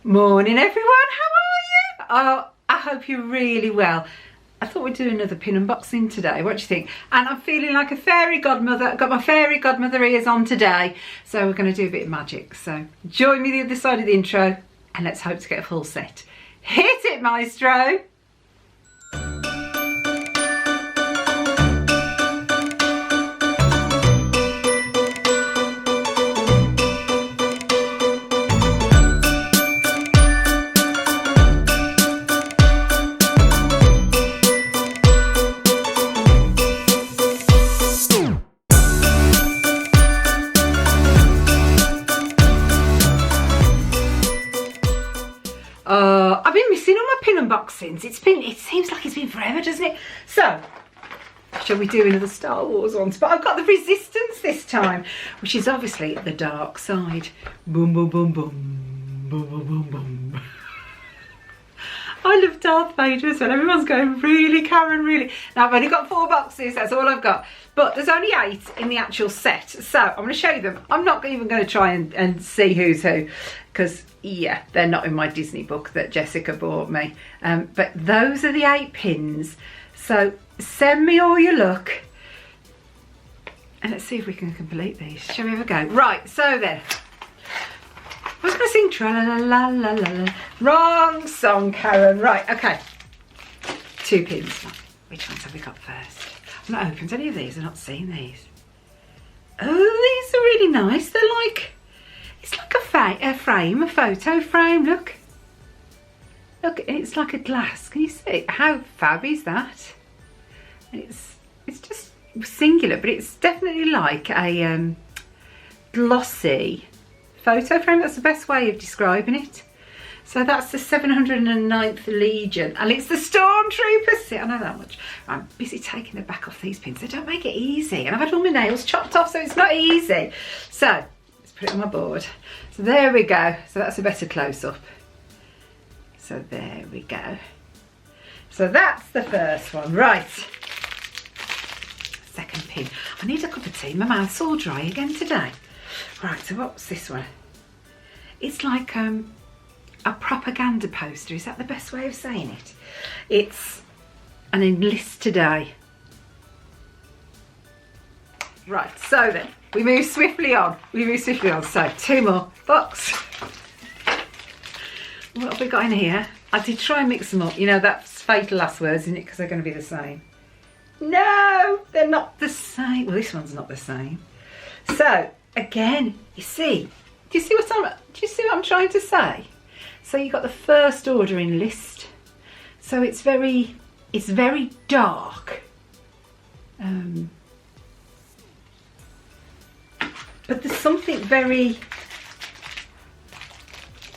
Morning everyone, how are you? Oh, I hope you're really well. I thought we'd do another pin unboxing today. What do you think? And I'm feeling like a fairy godmother. I've got my fairy godmother ears on today. So we're going to do a bit of magic. So join me the other side of the intro and let's hope to get a full set. Hit it, maestro! I've been missing all my pin unboxings. It seems like it's been forever, doesn't it? So, shall we do another Star Wars one? But I've got the Resistance this time, which is obviously the dark side. Boom, boom, boom, boom. Boom, boom, boom, boom. I love Darth Vader as well. Everyone's going, really, Karen, really? Now, I've only got 4 boxes. That's all I've got. But there's only 8 in the actual set. So, I'm going to show you them. I'm not even going to try and see who's who. Because, yeah, they're not in my Disney book that Jessica bought me. But those are the 8 pins. So, send me all your luck. And let's see if we can complete these. Shall we have a go? Right, so then. I was going to sing tra-la-la-la-la-la. Wrong song, Karen. Right, okay. 2 pins. Which ones have we got first? I've not opened any of these. I've not seen these. Oh, these are really nice. They're like, it's like a frame, a photo frame. Look. Look, it's like a glass. Can you see? How fab is that? It's just singular, but it's definitely like a glossy photo frame. That's the best way of describing it. So that's the 709th Legion, and it's the Stormtroopers. See, I know that much. I'm busy taking the back off these pins. They don't make it easy, and I've had all my nails chopped off, so it's not easy. So let's put it on my board. So there we go. So that's a better close-up. So there we go. So that's the first one. Right. Second pin. I need a cup of tea. My mouth's all dry again today. Right, so what's this one? It's like a propaganda poster. Is that the best way of saying it? It's an enlist today. Right, so then, we move swiftly on. So, 2 more. Box. What have we got in here? I did try and mix them up. You know, that's fatal last words, isn't it? Because they're going to be the same. No, they're not the same. Well, this one's not the same. So, again, you see, do you see what I'm trying to say? So you got the first order enlist. So it's very dark. But there's something very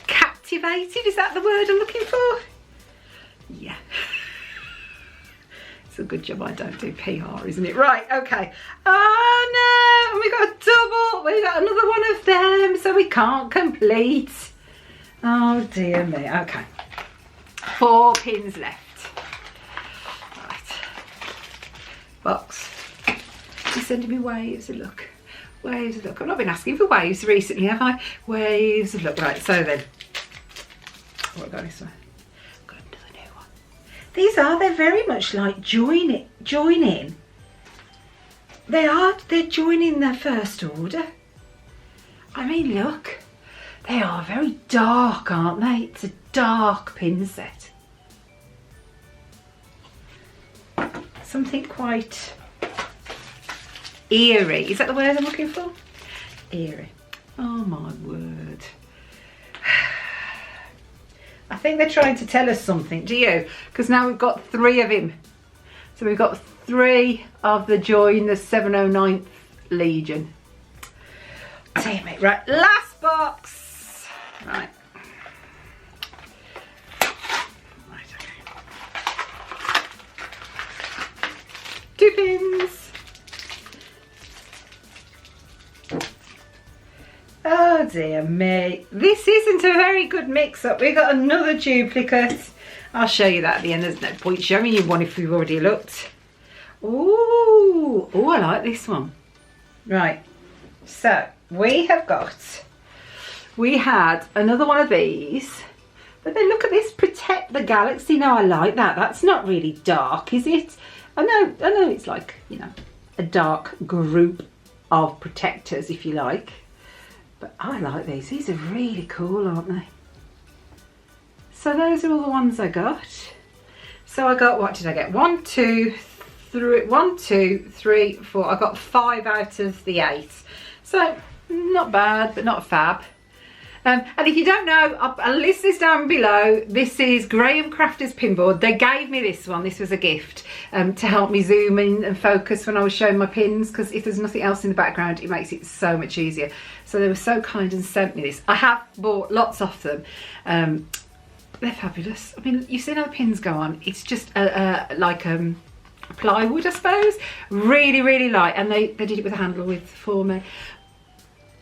captivated. Is that the word I'm looking for? Yeah. It's a good job I don't do PR, isn't it? Right, okay. Oh no, we got a double. We got another one of them, so we can't complete. Oh dear me. Okay. 4 pins left. Right. Box. You're sending me waves of luck. Waves of luck. I've not been asking for waves recently, have I? Waves of luck. Right, so then. What have I got this one? They're very much like joining. They're joining their first order. I mean, look, they are very dark, aren't they? It's a dark pin set. Something quite eerie. Is that the word I'm looking for? Eerie. Oh my word. I think they're trying to tell us something, do you? Because now we've got 3 of him. So we've got 3 of the join the 709th Legion. Damn it. Right, last box. Right. Right, okay. 2 pins. Oh dear me, this isn't a very good mix-up. We've got another duplicate. I'll show you that at the end. There's no point showing you one if we've already looked. Ooh, I like this one. Right, so we had another one of these But then look at this, protect the galaxy. Now I like that. That's not really dark, is it? I know it's like, you know, a dark group of protectors, if you like. But I like these. These are really cool, aren't they? So those are all the ones I got. So I got, what did I get? 1, 2, 3, 4. I got 5 out of the 8. So not bad, but not fab. And if you don't know, I'll list this down below. This is Graham Crafter's pinboard. They gave me this one. This was a gift to help me zoom in and focus when I was showing my pins, because if there's nothing else in the background, it makes it so much easier. So they were so kind and sent me this. I have bought lots of them. They're fabulous. I mean, you've seen how the pins go on. It's just like plywood, I suppose. Really, really light. And they did it with a handle for me.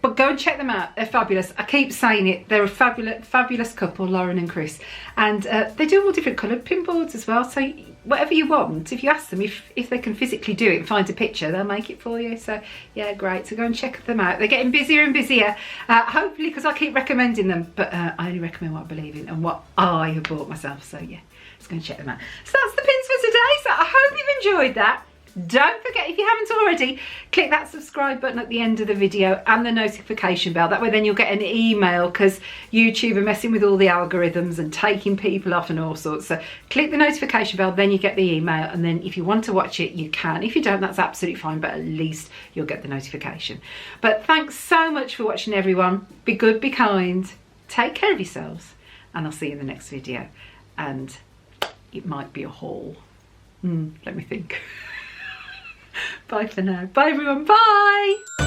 But go and check them out. They're fabulous. I keep saying it. They're a fabulous couple, Lauren and Chris. And they do all different coloured pinboards as well. So whatever you want, if you ask them if they can physically do it and find a picture, they'll make it for you. So yeah, great. So go and check them out. They're getting busier and busier. Hopefully, because I keep recommending them. But I only recommend what I believe in and what I have bought myself. So yeah, let's go and check them out. So that's the pins for today. So I hope you've enjoyed that. Don't forget, if you haven't already, click that subscribe button at the end of the video and the notification bell. That way then you'll get an email, because YouTube are messing with all the algorithms and taking people off and all sorts. So click the notification bell, then you get the email, and then if you want to watch it, you can. If you don't, that's absolutely fine, but at least you'll get the notification. But thanks so much for watching, everyone. Be good, be kind, take care of yourselves, and I'll see you in the next video. And it might be a haul. Let me think. Bye for now. Bye everyone. Bye.